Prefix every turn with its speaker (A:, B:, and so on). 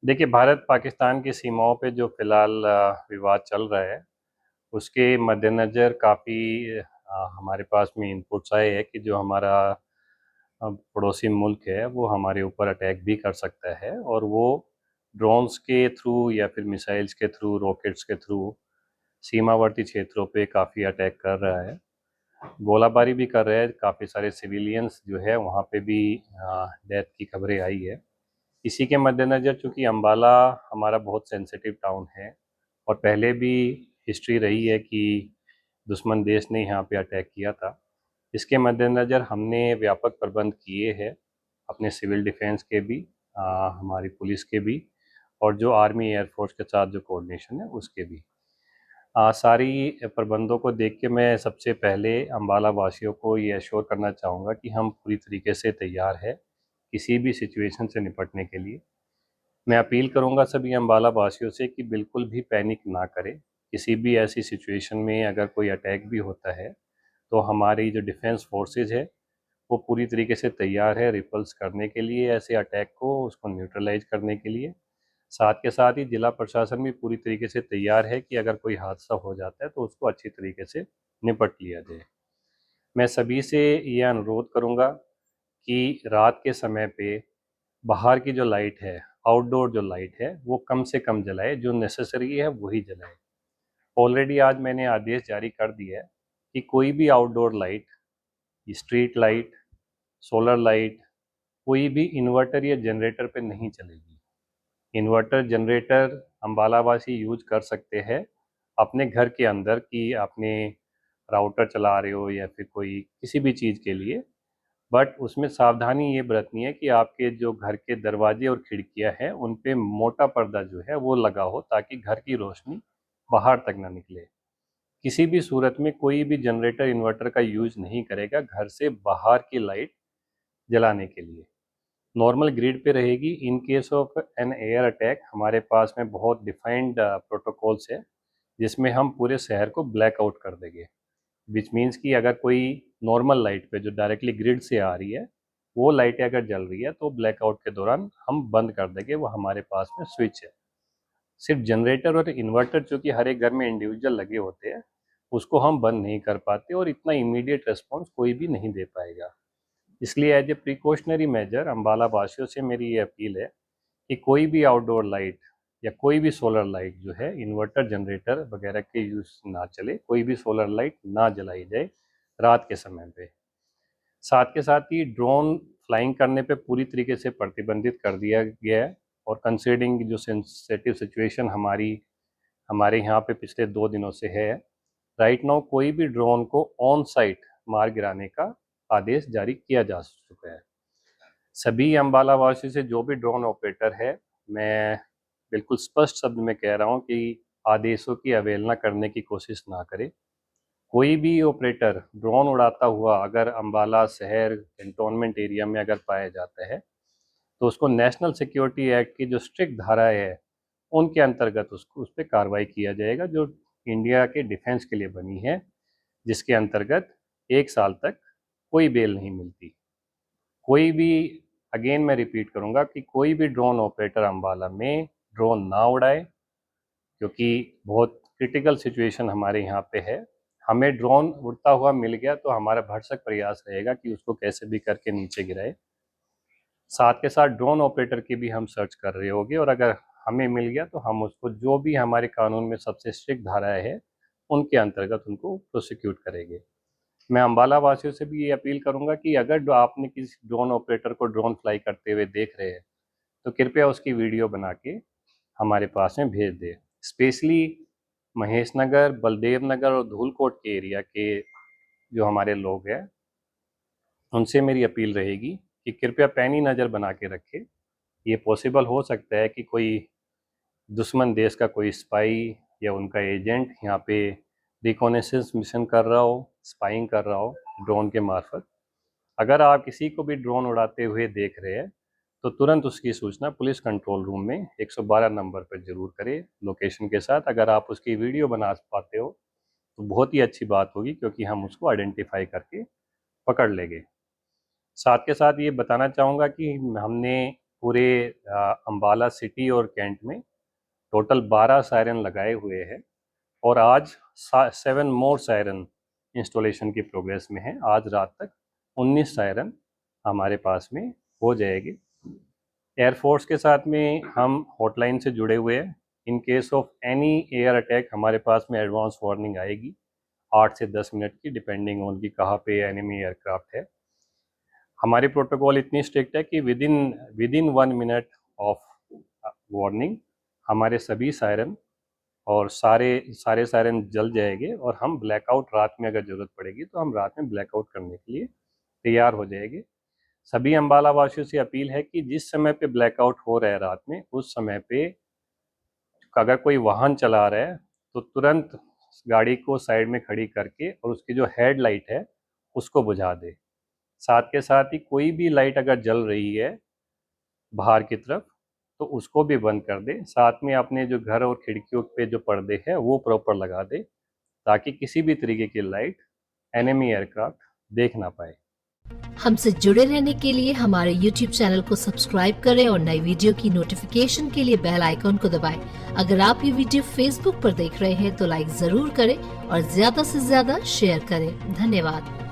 A: देखिए, भारत पाकिस्तान की सीमाओं पे जो फ़िलहाल विवाद चल रहा है, उसके मद्देनज़र काफ़ी हमारे पास में इनपुट्स आए हैं कि जो हमारा पड़ोसी मुल्क है, वो हमारे ऊपर अटैक भी कर सकता है और वो ड्रोन्स के थ्रू या फिर मिसाइल्स के थ्रू, रॉकेट्स के थ्रू सीमावर्ती क्षेत्रों पे काफ़ी अटैक कर रहा है। गोलाबारी भी कर रहा है, काफ़ी सारे सिविलियंस जो है वहाँ पे भी डेथ की खबरें आई है। इसी के मद्देनज़र चूँकि अम्बाला हमारा बहुत सेंसिटिव टाउन है और पहले भी हिस्ट्री रही है कि दुश्मन देश ने यहाँ पे अटैक किया था। इसके मद्देनज़र हमने व्यापक प्रबंध किए हैं, अपने सिविल डिफेंस के भी, हमारी पुलिस के भी और जो आर्मी एयरफोर्स के साथ जो कोऑर्डिनेशन है उसके भी। सारी प्रबंधों को देख के मैं सबसे पहले अम्बाला वासियों को ये एश्योर करना चाहूँगा कि हम पूरी तरीके से तैयार है किसी भी सिचुएशन से निपटने के लिए। मैं अपील करूंगा सभी अम्बाला वासियों से कि बिल्कुल भी पैनिक ना करें। किसी भी ऐसी सिचुएशन में अगर कोई अटैक भी होता है तो हमारी जो डिफेंस फोर्सेज है वो पूरी तरीके से तैयार है रिपल्स करने के लिए, ऐसे अटैक को उसको न्यूट्रलाइज करने के लिए। साथ के साथ ही जिला प्रशासन भी पूरी तरीके से तैयार है कि अगर कोई हादसा हो जाता है तो उसको अच्छी तरीके से निपट लिया जाए। मैं सभी से ये अनुरोध करूंगा कि रात के समय पे बाहर की जो लाइट है, आउटडोर जो लाइट है, वो कम से कम जलाए, जो नेसेसरी है वही जलाए। ऑलरेडी आज मैंने आदेश जारी कर दिया है कि कोई भी outdoor light, street light, solar light, कोई भी इन्वर्टर या जनरेटर पे नहीं चलेगी। इन्वर्टर जनरेटर अम्बालावासी यूज कर सकते हैं अपने घर के अंदर, कि आपने राउटर चला रहे हो या फिर कोई किसी भी चीज़ के लिए। बट उसमें सावधानी ये बरतनी है कि आपके जो घर के दरवाजे और खिड़कियां हैं उन पे मोटा पर्दा जो है वो लगा हो, ताकि घर की रोशनी बाहर तक ना निकले। किसी भी सूरत में कोई भी जनरेटर इन्वर्टर का यूज नहीं करेगा घर से बाहर की लाइट जलाने के लिए। नॉर्मल ग्रिड पे रहेगी। In case of an air attack हमारे पास में बहुत डिफाइंड प्रोटोकॉल्स है जिसमें हम पूरे शहर को ब्लैकआउट कर देंगे। विच मीन्स कि अगर कोई नॉर्मल लाइट पे जो डायरेक्टली ग्रिड से आ रही है वो लाइटें अगर जल रही है तो ब्लैकआउट के दौरान हम बंद कर देंगे, वो हमारे पास में स्विच है। सिर्फ जनरेटर और इन्वर्टर जो कि हर एक घर में इंडिविजुअल लगे होते हैं उसको हम बंद नहीं कर पाते और इतना इमीडिएट रिस्पॉन्स कोई भी नहीं दे पाएगा। इसलिए as a precautionary measure Ambala वासियों से मेरी ये अपील है कि कोई भी आउटडोर लाइट या कोई भी सोलर लाइट जो है, इन्वर्टर जनरेटर वगैरह के यूज़ ना चले, कोई भी सोलर लाइट ना जलाई जाए रात के समय पे। साथ के साथ ही ड्रोन फ्लाइंग करने पे पूरी तरीके से प्रतिबंधित कर दिया गया है और कंसीडरिंग जो सेंसिटिव सिचुएशन हमारे यहाँ पे पिछले 2 दिनों से है, राइट नाउ कोई भी ड्रोन को ऑन साइट मार गिराने का आदेश जारी किया जा चुका है। सभी अम्बाला वासी से जो भी ड्रोन ऑपरेटर है, मैं बिल्कुल स्पष्ट शब्द में कह रहा हूँ कि आदेशों की अवहेलना करने की कोशिश ना करे। कोई भी ऑपरेटर ड्रोन उड़ाता हुआ अगर अम्बाला शहर कैंटोनमेंट एरिया में अगर पाया जाता है तो उसको नेशनल सिक्योरिटी एक्ट की जो स्ट्रिक्ट धाराएं है उनके अंतर्गत उसको उस पर कार्रवाई किया जाएगा, जो इंडिया के डिफेंस के लिए बनी है, जिसके अंतर्गत 1 साल तक कोई बेल नहीं मिलती। कोई भी, अगेन मैं रिपीट करूंगा कि कोई भी ड्रोन ऑपरेटर अम्बाला में ड्रोन ना उड़ाए, क्योंकि बहुत क्रिटिकल सिचुएशन हमारे यहाँ पे है। हमें ड्रोन उड़ता हुआ मिल गया तो हमारा भरसक प्रयास रहेगा कि उसको कैसे भी करके नीचे गिराए। साथ के साथ ड्रोन ऑपरेटर की भी हम सर्च कर रहे होंगे और अगर हमें मिल गया तो हम उसको जो भी हमारे कानून में सबसे स्ट्रिक्ट धाराएं है उनके अंतर्गत उनको प्रोसिक्यूट करेंगे। मैं अम्बाला वासियों से भी ये अपील करूंगा कि अगर आपने किसी ड्रोन ऑपरेटर को ड्रोन फ्लाई करते हुए देख रहे हैं तो कृपया उसकी वीडियो बना के हमारे पास में भेज दे। स्पेशली महेश नगर, बलदेव नगर और धूलकोट के एरिया के जो हमारे लोग हैं उनसे मेरी अपील रहेगी कि कृपया पैनी नज़र बना के रखें। ये पॉसिबल हो सकता है कि कोई दुश्मन देश का कोई स्पाई या उनका एजेंट यहाँ पे रिकॉनेसेंस मिशन कर रहा हो, स्पाइंग कर रहा हो ड्रोन के मार्फत। अगर आप किसी को भी ड्रोन उड़ाते हुए देख रहे हैं तो तुरंत उसकी सूचना पुलिस कंट्रोल रूम में 112 नंबर पर ज़रूर करें लोकेशन के साथ। अगर आप उसकी वीडियो बना पाते हो तो बहुत ही अच्छी बात होगी, क्योंकि हम उसको आइडेंटिफाई करके पकड़ लेंगे। साथ के साथ ये बताना चाहूँगा कि हमने पूरे अम्बाला सिटी और कैंट में टोटल 12 सायरन लगाए हुए हैं और आज 7 मोर सायरन इंस्टॉलेशन की प्रोग्रेस में है। आज रात तक 19 सायरन हमारे पास में हो जाएगी। एयरफोर्स के साथ में हम हॉटलाइन से जुड़े हुए हैं। इन case of any air attack हमारे पास में एडवांस वार्निंग आएगी 8 से 10 मिनट की, डिपेंडिंग ऑन कि कहाँ पे एनिमी एयरक्राफ्ट है। हमारी प्रोटोकॉल इतनी स्ट्रिक्ट है कि विदिन 1 मिनट ऑफ वार्निंग हमारे सभी सायरन और सारे सायरन जल जाएंगे और हम ब्लैकआउट रात में अगर ज़रूरत पड़ेगी तो हम रात में ब्लैकआउट करने के लिए तैयार हो जाएंगे। सभी अम्बाला वासियों से अपील है कि जिस समय पे ब्लैकआउट हो रहा है रात में, उस समय पे अगर कोई वाहन चला रहा है तो तुरंत गाड़ी को साइड में खड़ी करके और उसकी जो हेडलाइट है उसको बुझा दे। साथ के साथ ही कोई भी लाइट अगर जल रही है बाहर की तरफ तो उसको भी बंद कर दे। साथ में अपने जो घर और खिड़कियों पे जो पर्दे हैं वो प्रॉपर लगा दे ताकि किसी भी तरीके की लाइट एनिमी एयरक्राफ्ट देख ना पाए।
B: हमसे जुड़े रहने के लिए हमारे YouTube चैनल को सब्सक्राइब करें और नई वीडियो की नोटिफिकेशन के लिए बेल आइकॉन को दबाएं। अगर आप ये वीडियो Facebook पर देख रहे हैं तो लाइक जरूर करें और ज्यादा से ज्यादा शेयर करें। धन्यवाद।